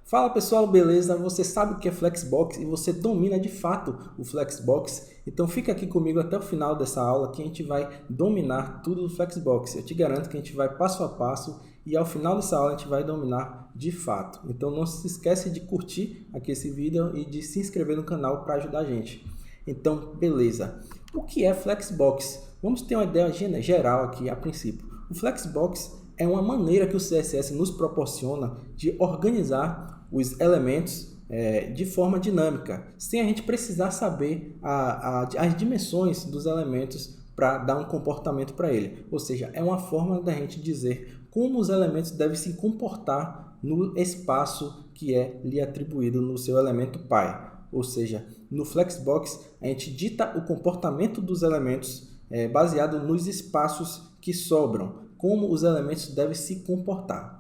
Fala pessoal, beleza? Você sabe o que é Flexbox e você domina de fato o Flexbox? Então fica aqui comigo até o final dessa aula que a gente vai dominar tudo do Flexbox. Eu te garanto que a gente vai passo a passo e ao final dessa aula a gente vai dominar de fato. Então não se esquece de curtir aqui esse vídeo e de se inscrever no canal para ajudar a gente. Então, beleza. O que é Flexbox? Vamos ter uma ideia geral aqui a princípio. O Flexbox é uma maneira que o CSS nos proporciona de organizar os elementos de forma dinâmica, sem a gente precisar saber as dimensões dos elementos para dar um comportamento para ele. Ou seja, é uma forma da gente dizer como os elementos devem se comportar no espaço que é lhe atribuído no seu elemento pai. Ou seja, no Flexbox a gente dita o comportamento dos elementos baseado nos espaços que sobram, como os elementos devem se comportar.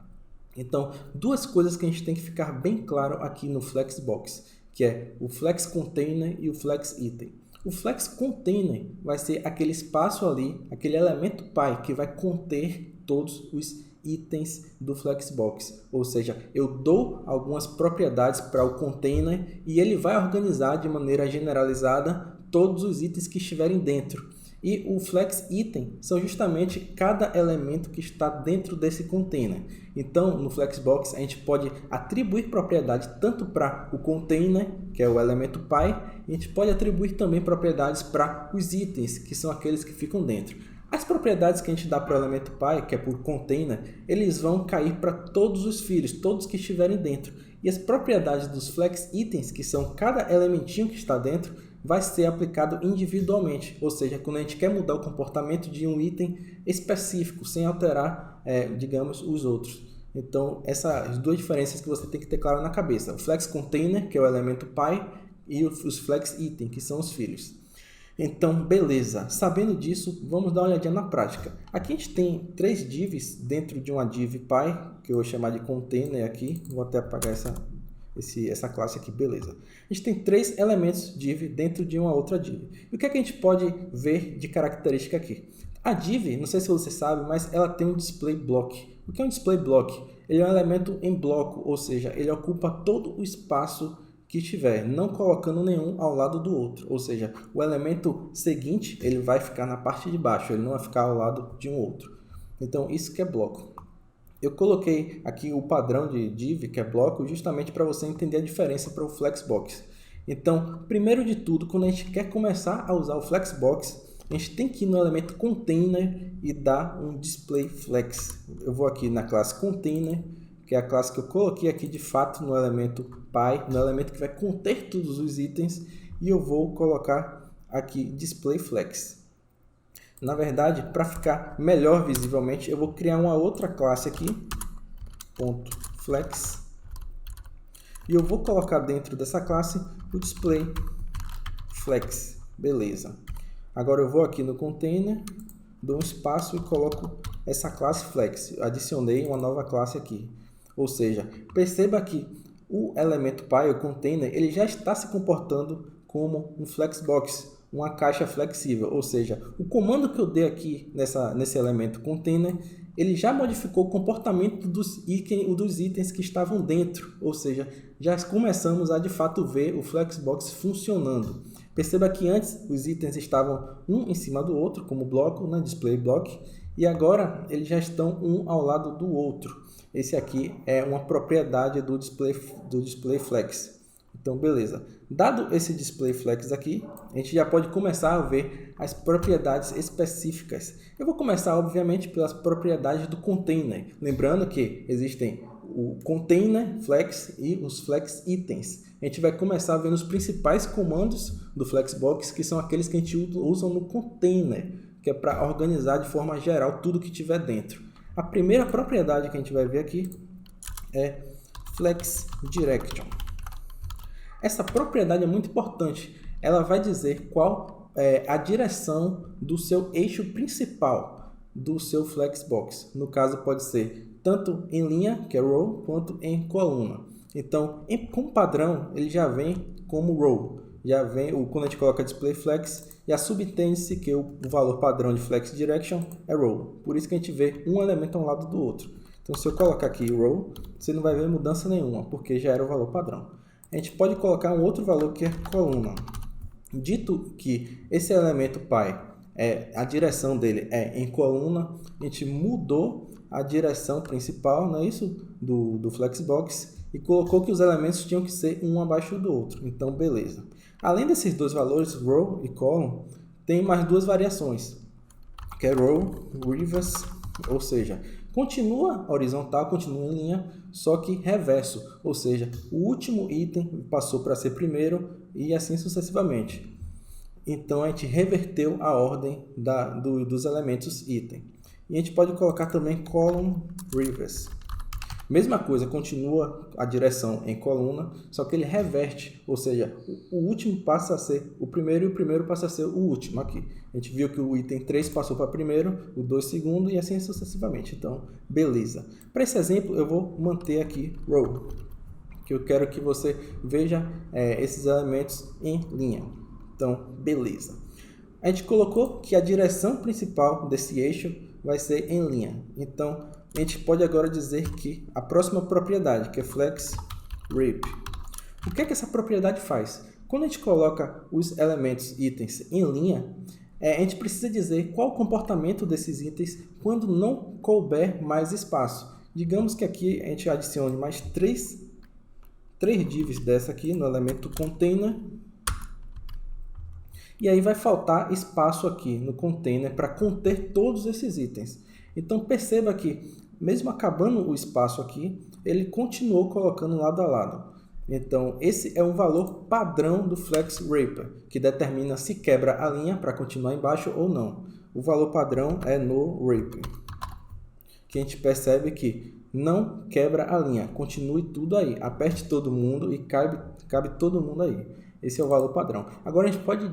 Então, duas coisas que a gente tem que ficar bem claro aqui no Flexbox, que é o Flex Container e o Flex Item. O Flex Container vai ser aquele espaço ali, aquele elemento pai que vai conter todos os itens do Flexbox. Ou seja, eu dou algumas propriedades para o container e ele vai organizar de maneira generalizada todos os itens que estiverem dentro. E o Flex Item são justamente cada elemento que está dentro desse container. Então, no Flexbox, a gente pode atribuir propriedade tanto para o container, que é o elemento pai, e a gente pode atribuir também propriedades para os itens, que são aqueles que ficam dentro. As propriedades que a gente dá para o elemento pai, que é por container, eles vão cair para todos os filhos, todos que estiverem dentro. E as propriedades dos Flex Itens, que são cada elementinho que está dentro, vai ser aplicado individualmente, ou seja, quando a gente quer mudar o comportamento de um item específico, sem alterar, digamos, os outros. Então, essas duas diferenças que você tem que ter claro na cabeça. O Flex Container, que é o elemento pai, e os Flex Item, que são os filhos. Então, beleza. Sabendo disso, vamos dar uma olhadinha na prática. Aqui a gente tem três divs dentro de uma div pai, que eu vou chamar de container aqui. Vou até apagar essa classe aqui, beleza. A gente tem três elementos div dentro de uma outra div. E o que é que a gente pode ver de característica aqui? A div, não sei se você sabe, mas ela tem um display block. O que é um display block? Ele é um elemento em bloco, ou seja, ele ocupa todo o espaço que tiver, não colocando nenhum ao lado do outro. Ou seja, o elemento seguinte ele vai ficar na parte de baixo, ele não vai ficar ao lado de um outro. Então, isso que é bloco. Eu coloquei aqui o padrão de div, que é bloco, justamente para você entender a diferença para o Flexbox. Então, primeiro de tudo, quando a gente quer começar a usar o Flexbox, a gente tem que ir no elemento container e dar um display flex. Eu vou aqui na classe container, que é a classe que eu coloquei aqui de fato no elemento pai, no elemento que vai conter todos os itens, e eu vou colocar aqui display flex. Na verdade, para ficar melhor visivelmente, eu vou criar uma outra classe aqui, .flex, e eu vou colocar dentro dessa classe o display flex, beleza. Agora eu vou aqui no container, dou um espaço e coloco essa classe flex, adicionei uma nova classe aqui. Ou seja, perceba que o elemento pai, o container, ele já está se comportando como um Flexbox, uma caixa flexível, ou seja, o comando que eu dei aqui nesse elemento container, ele já modificou o comportamento dos itens que estavam dentro, ou seja, já começamos a de fato ver o Flexbox funcionando. Perceba que antes os itens estavam um em cima do outro, como bloco, display block, e agora eles já estão um ao lado do outro. Esse aqui é uma propriedade do display flex. Então, beleza. Dado esse display flex aqui, a gente já pode começar a ver as propriedades específicas. Eu vou começar, obviamente, pelas propriedades do container. Lembrando que existem o container flex e os flex itens. A gente vai começar vendo os principais comandos do Flexbox, que são aqueles que a gente usa no container, que é para organizar de forma geral tudo que tiver dentro. A primeira propriedade que a gente vai ver aqui é Flex Direction. Essa propriedade é muito importante. Ela vai dizer qual é a direção do seu eixo principal do seu Flexbox. No caso, pode ser tanto em linha, que é row, quanto em coluna. Então, como padrão, ele já vem como row. Já vem quando a gente coloca display flex, e a subentende-se que o valor padrão de flex direction é row. Por isso que a gente vê um elemento ao lado do outro. Então, se eu colocar aqui row, você não vai ver mudança nenhuma, porque já era o valor padrão. A gente pode colocar um outro valor que é coluna. Dito que esse elemento pai, a direção dele é em coluna, a gente mudou a direção principal, não é isso? Do Flexbox, e colocou que os elementos tinham que ser um abaixo do outro. Então, beleza. Além desses dois valores, row e column, tem mais duas variações, que é row, reverse, ou seja, continua horizontal, continua em linha, só que reverso, ou seja, o último item passou para ser primeiro e assim sucessivamente. Então, a gente reverteu a ordem dos elementos item. E a gente pode colocar também column reverse. Mesma coisa, continua a direção em coluna, só que ele reverte, ou seja, o último passa a ser o primeiro e o primeiro passa a ser o último aqui. A gente viu que o item 3 passou para primeiro, o 2 segundo e assim sucessivamente. Então, beleza. Para esse exemplo, eu vou manter aqui row, que eu quero que você veja esses elementos em linha. Então, beleza. A gente colocou que a direção principal desse eixo vai ser em linha. Então, a gente pode agora dizer que a próxima propriedade, que é flex rip. O que é que essa propriedade faz? Quando a gente coloca os elementos itens em linha, a gente precisa dizer qual o comportamento desses itens quando não couber mais espaço. Digamos que aqui a gente adicione mais três divs dessa aqui no elemento container. E aí vai faltar espaço aqui no container para conter todos esses itens. Então perceba que, mesmo acabando o espaço aqui, ele continuou colocando lado a lado. Então esse é um valor padrão do Flex Wrapper, que determina se quebra a linha para continuar embaixo ou não. O valor padrão é no wrapper, que a gente percebe que não quebra a linha, continue tudo aí, aperte todo mundo e cabe todo mundo aí. Esse é o valor padrão. Agora a gente pode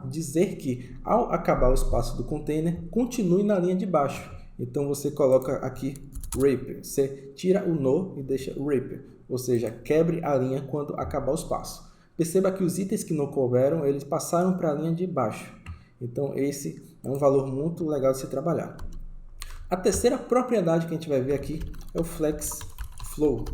dizer que ao acabar o espaço do container, continue na linha de baixo. Então você coloca aqui wrapper, você tira o no e deixa wrapper, ou seja, quebre a linha quando acabar o espaço. Perceba que os itens que não couberam, eles passaram para a linha de baixo. Então esse é um valor muito legal de se trabalhar. A terceira propriedade que a gente vai ver aqui é o flex flow.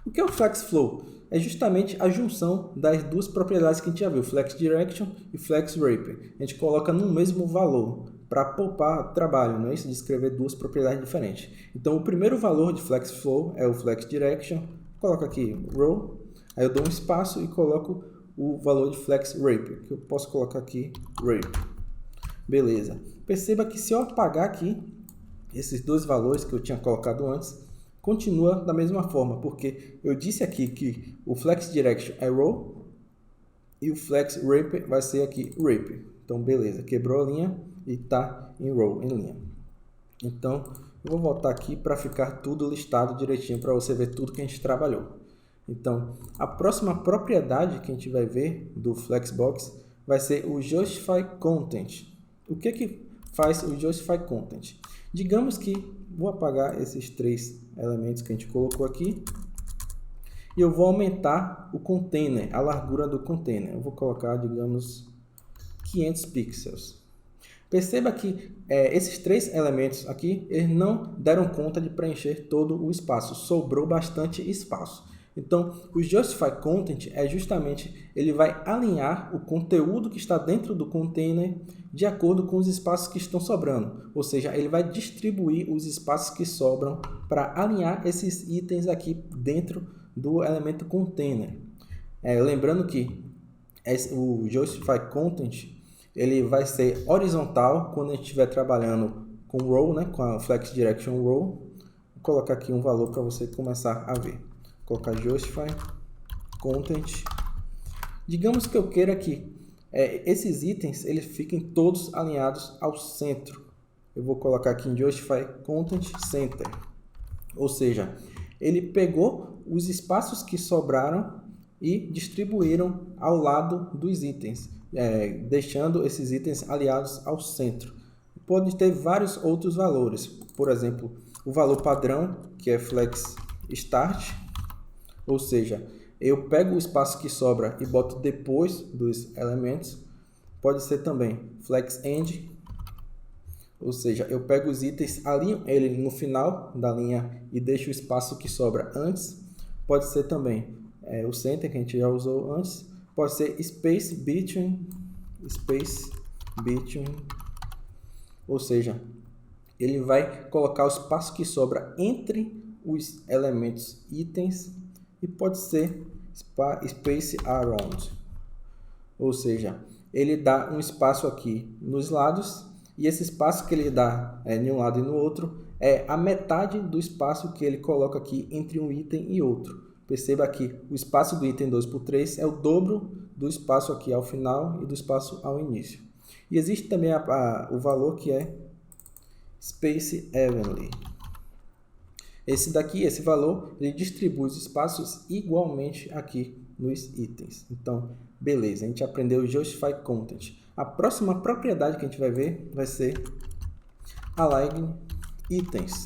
O que é o flex flow? É justamente a junção das duas propriedades que a gente já viu, flex direction e flex wrapper. A gente coloca no mesmo valor para poupar trabalho, não é isso? De escrever duas propriedades diferentes. Então, o primeiro valor de flex flow é o flex direction. Coloco aqui row, aí eu dou um espaço e coloco o valor de flex wrapper, que eu posso colocar aqui wrapper. Beleza. Perceba que se eu apagar aqui esses dois valores que eu tinha colocado antes, continua da mesma forma, porque eu disse aqui que o flex direction é row e o flex wrapper vai ser aqui wrapper. Então, beleza, quebrou a linha e está em row, em linha. Então, eu vou voltar aqui para ficar tudo listado direitinho para você ver tudo que a gente trabalhou. Então, a próxima propriedade que a gente vai ver do Flexbox vai ser o Justify Content. O que faz o Justify Content? Digamos que vou apagar esses três elementos que a gente colocou aqui e eu vou aumentar o container, a largura do container. Eu vou colocar, digamos, 500 pixels. Perceba que esses três elementos aqui, eles não deram conta de preencher todo o espaço, sobrou bastante espaço. Então, o Justify Content é justamente, ele vai alinhar o conteúdo que está dentro do container de acordo com os espaços que estão sobrando. Ou seja, ele vai distribuir os espaços que sobram para alinhar esses itens aqui dentro do elemento container. Lembrando que o Justify Content, ele vai ser horizontal quando a gente estiver trabalhando com row, né, com a Flex Direction Row. Vou colocar aqui um valor para você começar a ver. Vou colocar Justify Content. Digamos que eu queira que esses itens eles fiquem todos alinhados ao centro. Eu vou colocar aqui em Justify Content Center. Ou seja, ele pegou os espaços que sobraram e distribuíram ao lado dos itens, deixando esses itens aliados ao centro. Pode ter vários outros valores, por exemplo, o valor padrão, que é Flex Start, ou seja, eu pego o espaço que sobra e boto depois dos elementos. Pode ser também Flex End, Ou seja, eu pego os itens, alinho ele no final da linha e deixo o espaço que sobra antes. Pode ser também o center, que a gente já usou antes. Pode ser space between, ou seja, ele vai colocar o espaço que sobra entre os elementos itens, e pode ser space around, ou seja, ele dá um espaço aqui nos lados, e esse espaço que ele dá em um lado e no outro é a metade do espaço que ele coloca aqui entre um item e outro. Perceba que o espaço do item 2×3 é o dobro do espaço aqui ao final e do espaço ao início. E existe também o valor que é space evenly. Esse valor, ele distribui os espaços igualmente aqui nos itens. Então, beleza, a gente aprendeu o Justify Content. A próxima propriedade que a gente vai ver vai ser Align Items.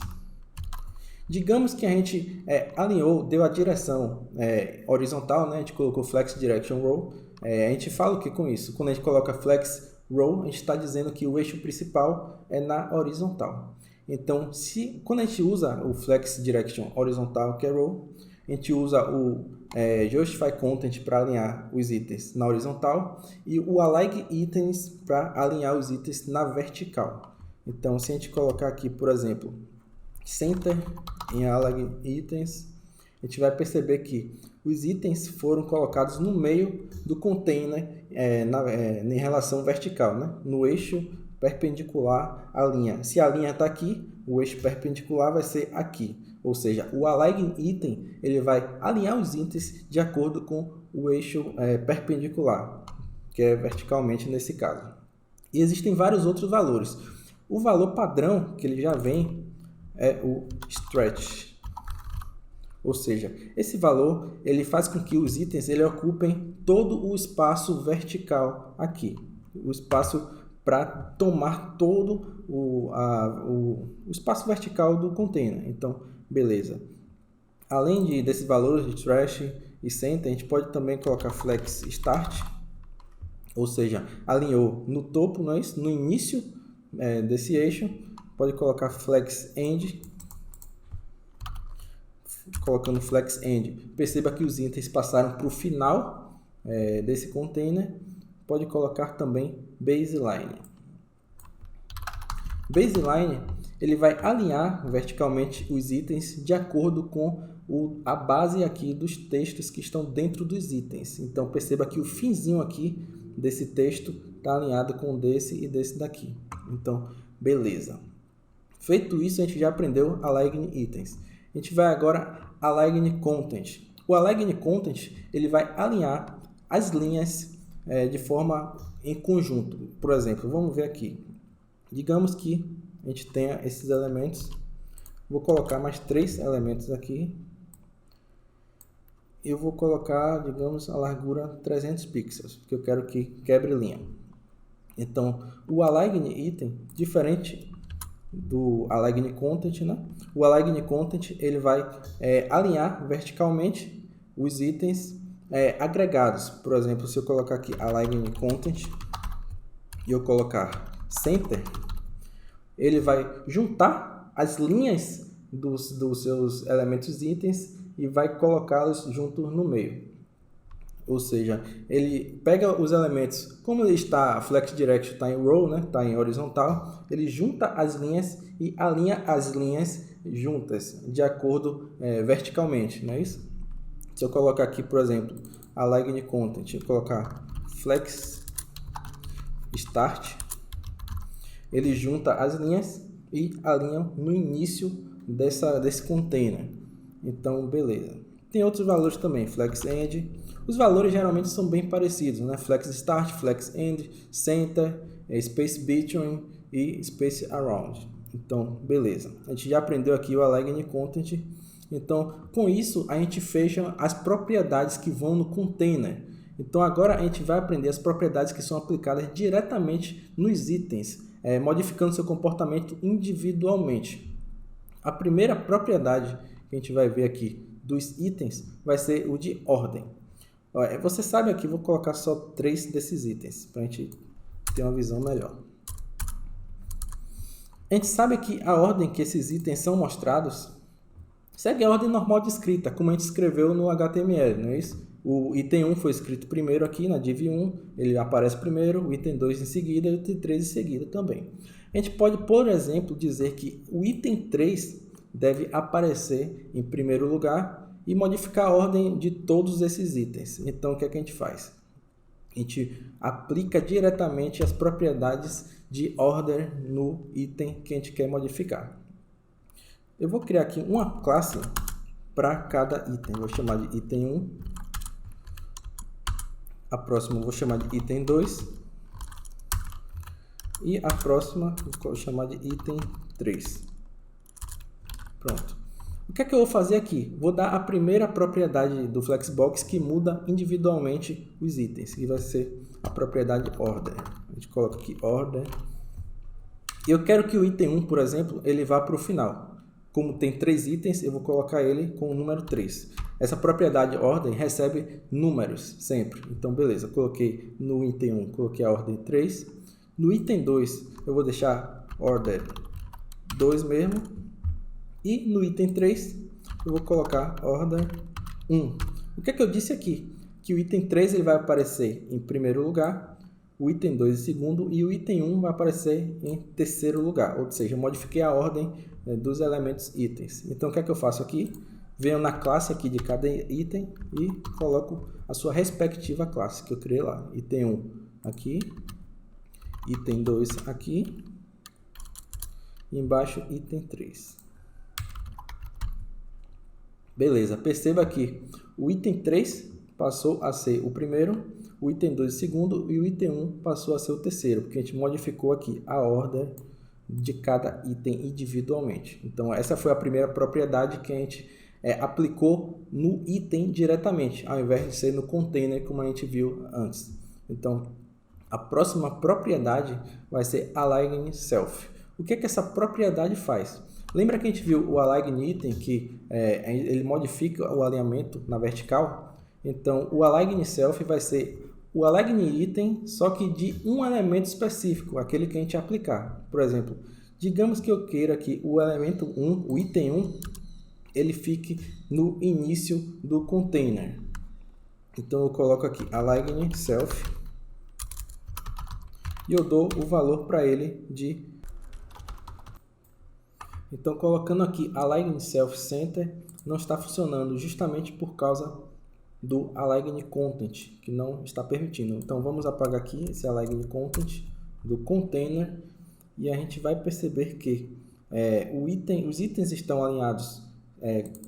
Digamos que a gente alinhou, deu a direção horizontal, né? A gente colocou Flex Direction Row. A gente fala o que com isso? Quando a gente coloca Flex Row, a gente está dizendo que o eixo principal é na horizontal. Então, quando a gente usa o Flex Direction horizontal, que é Row, a gente usa o Justify Content para alinhar os itens na horizontal e o Align Items para alinhar os itens na vertical. Então, se a gente colocar aqui, por exemplo, Center em Align Items, a gente vai perceber que os itens foram colocados no meio do container em relação vertical, né? No eixo perpendicular à linha. Se a linha está aqui, o eixo perpendicular vai ser aqui. Ou seja, o Align Item ele vai alinhar os itens de acordo com o eixo perpendicular, que é verticalmente nesse caso. E existem vários outros valores. O valor padrão que ele já vem é o Stretch. Ou seja, esse valor ele faz com que os itens ocupem todo o espaço vertical aqui. O espaço para tomar todo o espaço vertical do container. Então, beleza. Além desses valores de Trash e Center, a gente pode também colocar Flex Start. Ou seja, alinhou no topo, não é isso? No início desse eixo. Pode colocar Flex End. Colocando Flex End, perceba que os itens passaram para o final desse container. Pode colocar também Baseline. Baseline ele vai alinhar verticalmente os itens de acordo com a base aqui dos textos que estão dentro dos itens. Então perceba que o finzinho aqui desse texto está alinhado com desse e desse daqui. Então, beleza. Feito isso, a gente já aprendeu Align Items. A gente vai agora Align Content. O Align Content ele vai alinhar as linhas de forma em conjunto. Por exemplo, vamos ver aqui. Digamos que a gente tenha esses elementos. Vou colocar mais 3 elementos aqui. Eu vou colocar, digamos, a largura 300 pixels, porque eu quero que quebre linha. Então, o Align Item, diferente do Align Content, né? O Align Content ele vai alinhar verticalmente os itens agregados. Por exemplo, se eu colocar aqui Align Content e eu colocar Center, ele vai juntar as linhas dos seus elementos itens e vai colocá-los juntos no meio. Ou seja, ele pega os elementos, como ele está, Flex Direction está em row, né? Está em horizontal, ele junta as linhas e alinha as linhas juntas, de acordo verticalmente, não é isso? Se eu colocar aqui, por exemplo, Align Content, eu colocar Flex Start, ele junta as linhas e alinha no início desse container. Então, beleza. Tem outros valores também, Flex End. Os valores geralmente são bem parecidos, né? Flex Start, Flex End, Center, Space Between e Space Around. Então, beleza. A gente já aprendeu aqui o Align Content. Então, com isso, a gente fecha as propriedades que vão no container. Então, agora a gente vai aprender as propriedades que são aplicadas diretamente nos itens, modificando seu comportamento individualmente. A primeira propriedade que a gente vai ver aqui dos itens vai ser o de ordem. Você sabe aqui, vou colocar só 3 desses itens para a gente ter uma visão melhor. A gente sabe que a ordem que esses itens são mostrados segue a ordem normal de escrita, como a gente escreveu no HTML, não é isso? O item 1 foi escrito primeiro aqui na div 1, ele aparece primeiro, o item 2 em seguida e o item 3 em seguida também. A gente pode, por exemplo, dizer que o item 3 deve aparecer em primeiro lugar e modificar a ordem de todos esses itens. Então, o que é que a gente faz? A gente aplica diretamente as propriedades de order no item que a gente quer modificar. Eu vou criar aqui uma classe para cada item. Vou chamar de item 1. A próxima eu vou chamar de item 2. E a próxima eu vou chamar de item 3. Pronto. O que é que eu vou fazer aqui? Vou dar a primeira propriedade do Flexbox que muda individualmente os itens, que vai ser a propriedade order. A gente coloca aqui order. Eu quero que o item 1, por exemplo, ele vá para o final. Como tem 3 itens, eu vou colocar ele com o número 3. Essa propriedade ordem recebe números sempre. Então, beleza, coloquei no item 1, coloquei a ordem 3. No item 2, eu vou deixar order 2 mesmo. E no item 3, eu vou colocar order 1. O que é que eu disse aqui? Que o item 3 ele vai aparecer em primeiro lugar, o item 2 em segundo e o item 1 vai aparecer em terceiro lugar. Ou seja, eu modifiquei a ordem dos elementos itens. Então, o que é que eu faço aqui? Venho na classe aqui de cada item e coloco a sua respectiva classe que eu criei lá. Item 1 aqui, item 2 aqui, e embaixo item 3. Beleza, perceba que o item 3 passou a ser o primeiro, o item 2 o segundo e o item 1 passou a ser o terceiro, porque a gente modificou aqui a ordem de cada item individualmente. Então, essa foi a primeira propriedade que a gente aplicou no item diretamente, ao invés de ser no container, como a gente viu antes. Então, a próxima propriedade vai ser align self. O que é que essa propriedade faz? Lembra que a gente viu o align item, que ele modifica o alinhamento na vertical? Então, o align self vai ser o align item, só que de um elemento específico, aquele que a gente aplicar. Por exemplo, digamos que eu queira que o elemento 1, o item 1, ele fique no início do container. Então, eu coloco aqui align self e eu dou o valor para ele de... Então, colocando aqui align self center, não está funcionando justamente por causa do align content, que não está permitindo. Então, vamos apagar aqui esse align content do container e a gente vai perceber que os itens estão alinhados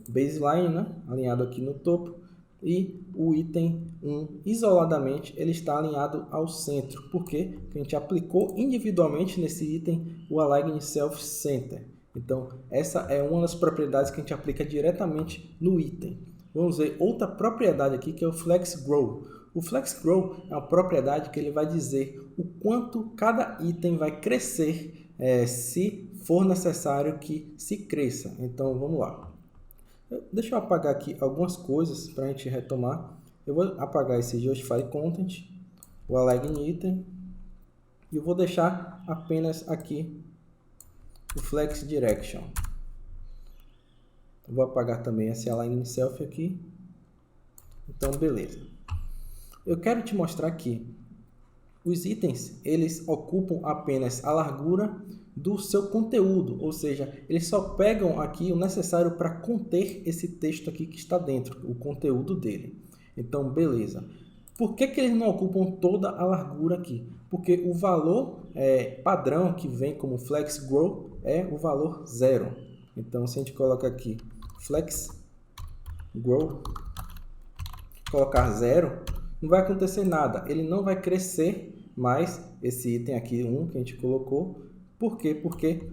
baseline, né? Alinhado aqui no topo, e o item 1 isoladamente ele está alinhado ao centro, porque a gente aplicou individualmente nesse item o align self center. Então, essa é uma das propriedades que a gente aplica diretamente no item. Vamos ver outra propriedade aqui, que é o flex grow. O flex grow é uma propriedade que ele vai dizer o quanto cada item vai crescer se for necessário que se cresça. Então, vamos lá. Deixa eu apagar aqui algumas coisas para a gente retomar. Eu vou apagar esse justify content, o align item, e eu vou deixar apenas aqui o flex direction. Vou apagar também esse align self aqui. Então, beleza. Eu quero te mostrar que os itens, eles ocupam apenas a largura do seu conteúdo, ou seja, eles só pegam aqui o necessário para conter esse texto aqui que está dentro, o conteúdo dele. Então, beleza. Por que eles não ocupam toda a largura aqui? Porque o valor padrão que vem como flex grow é o valor 0. Então, se a gente coloca aqui flex grow, colocar 0, não vai acontecer nada. Ele não vai crescer mais esse item aqui, 1, que a gente colocou. Por quê? Porque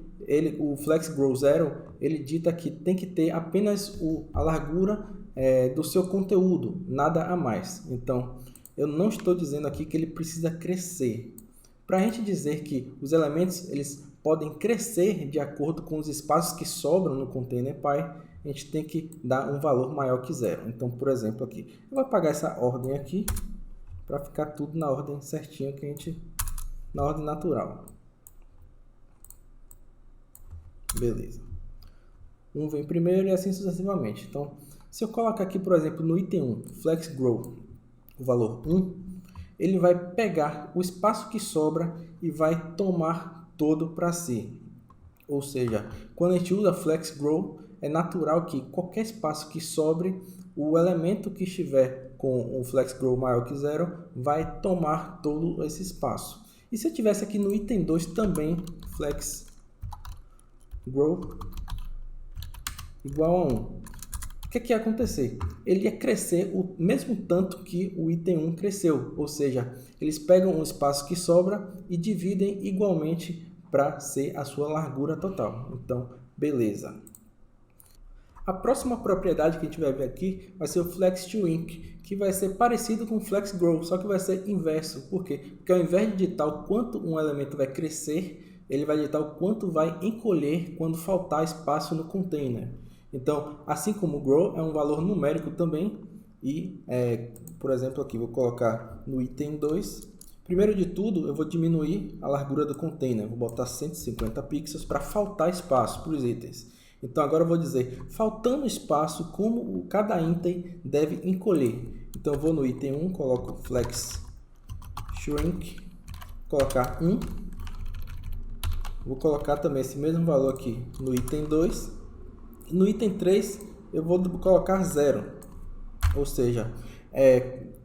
o flex grow 0, ele dita que tem que ter apenas a largura do seu conteúdo, nada a mais. Então, eu não estou dizendo aqui que ele precisa crescer. Para a gente dizer que os elementos eles podem crescer de acordo com os espaços que sobram no container Py, a gente tem que dar um valor maior que 0. Então, por exemplo, aqui, eu vou apagar essa ordem aqui para ficar tudo na ordem certinha que a gente, na ordem natural. Beleza. 1 vem primeiro e assim sucessivamente. Então, se eu colocar aqui, por exemplo, no item 1, Flex Grow, o valor 1, ele vai pegar o espaço que sobra e vai tomar todo para si. Ou seja, quando a gente usa Flex Grow, é natural que qualquer espaço que sobre, o elemento que estiver com o Flex Grow maior que 0 vai tomar todo esse espaço. E se eu tivesse aqui no item 2 também, Flex Grow igual a 1, o que ia acontecer? Ele ia crescer o mesmo tanto que o item 1 cresceu, ou seja, eles pegam um espaço que sobra e dividem igualmente para ser a sua largura total. Então, beleza. A próxima propriedade que a gente vai ver aqui vai ser o Flex Shrink, que vai ser parecido com o Flex Grow, só que vai ser inverso. Por quê? Porque ao invés de ditar o quanto um elemento vai crescer, ele vai ditar o quanto vai encolher quando faltar espaço no container. Então, assim como o Grow é um valor numérico também, e, por exemplo, aqui vou colocar no item 2. Primeiro de tudo, eu vou diminuir a largura do container, vou botar 150 pixels para faltar espaço para os itens. Então agora eu vou dizer, faltando espaço, como cada item deve encolher. Então eu vou no item 1, coloco Flex Shrink, colocar 1. Vou colocar também esse mesmo valor aqui no item 2. No item 3 eu vou colocar 0. Ou seja,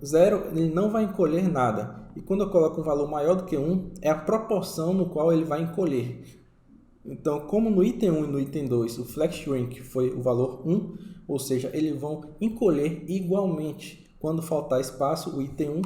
0 ele não vai encolher nada. E quando eu coloco um valor maior do que 1, é a proporção no qual ele vai encolher. Então, como no item 1 e no item 2 o Flex Shrink foi o valor 1, ou seja, eles vão encolher igualmente. Quando faltar espaço, o item 1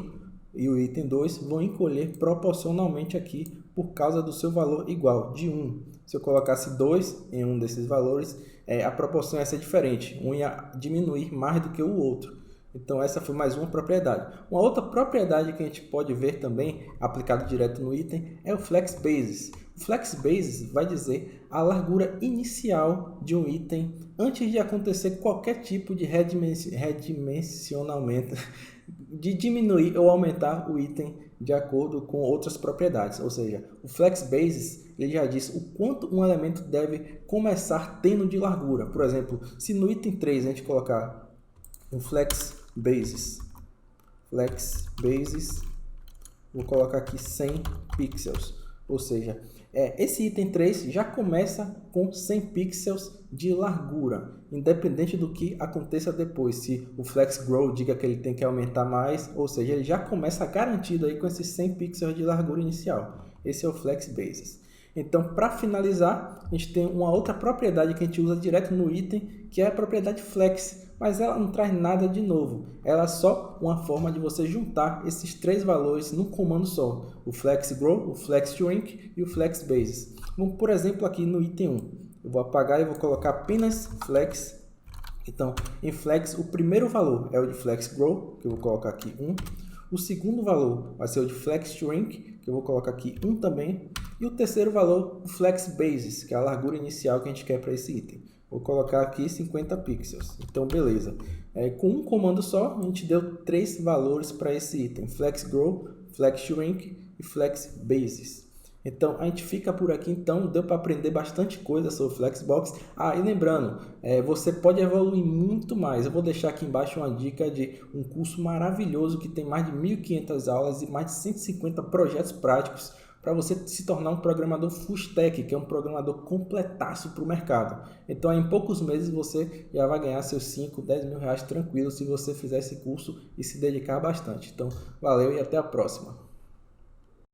e o item 2 vão encolher proporcionalmente aqui por causa do seu valor igual, de 1. Se eu colocasse 2 em um desses valores, a proporção ia ser diferente. Um ia diminuir mais do que o outro. Então essa foi mais uma propriedade. Uma outra propriedade que a gente pode ver também, aplicado direto no item, é o Flex Basis. O Flex Basis vai dizer a largura inicial de um item antes de acontecer qualquer tipo de redimensionamento, de diminuir ou aumentar o item de acordo com outras propriedades. Ou seja, o Flex Basis ele já diz o quanto um elemento deve começar tendo de largura. Por exemplo, se no item 3 a gente colocar um Flex Basis, vou colocar aqui 100 pixels, ou seja, esse item 3 já começa com 100 pixels de largura, independente do que aconteça depois, se o Flex Grow diga que ele tem que aumentar mais, ou seja, ele já começa garantido aí com esses 100 pixels de largura inicial. Esse é o Flex Basis. Então, para finalizar, a gente tem uma outra propriedade que a gente usa direto no item, que é a propriedade Flex, mas ela não traz nada de novo. Ela é só uma forma de você juntar esses três valores num comando só. O Flex Grow, o Flex Shrink e o Flex Basis. Vamos, por exemplo, aqui no item 1. Eu vou apagar e vou colocar apenas Flex. Então, em Flex, o primeiro valor é o de Flex Grow, que eu vou colocar aqui 1. O segundo valor vai ser o de Flex Shrink, que eu vou colocar aqui 1 também. E o terceiro valor, o Flex Basis, que é a largura inicial que a gente quer para esse item. Vou colocar aqui 50 pixels. Então, beleza. Com um comando só, a gente deu 3 valores para esse item. Flex Grow, Flex Shrink e Flex Basis. Então, a gente fica por aqui. Então, deu para aprender bastante coisa sobre o Flexbox. E lembrando, você pode evoluir muito mais. Eu vou deixar aqui embaixo uma dica de um curso maravilhoso que tem mais de 1.500 aulas e mais de 150 projetos práticos para você se tornar um programador full stack, que é um programador completaço para o mercado. Então, em poucos meses, você já vai ganhar seus 5, 10 mil reais tranquilo se você fizer esse curso e se dedicar bastante. Então, valeu e até a próxima.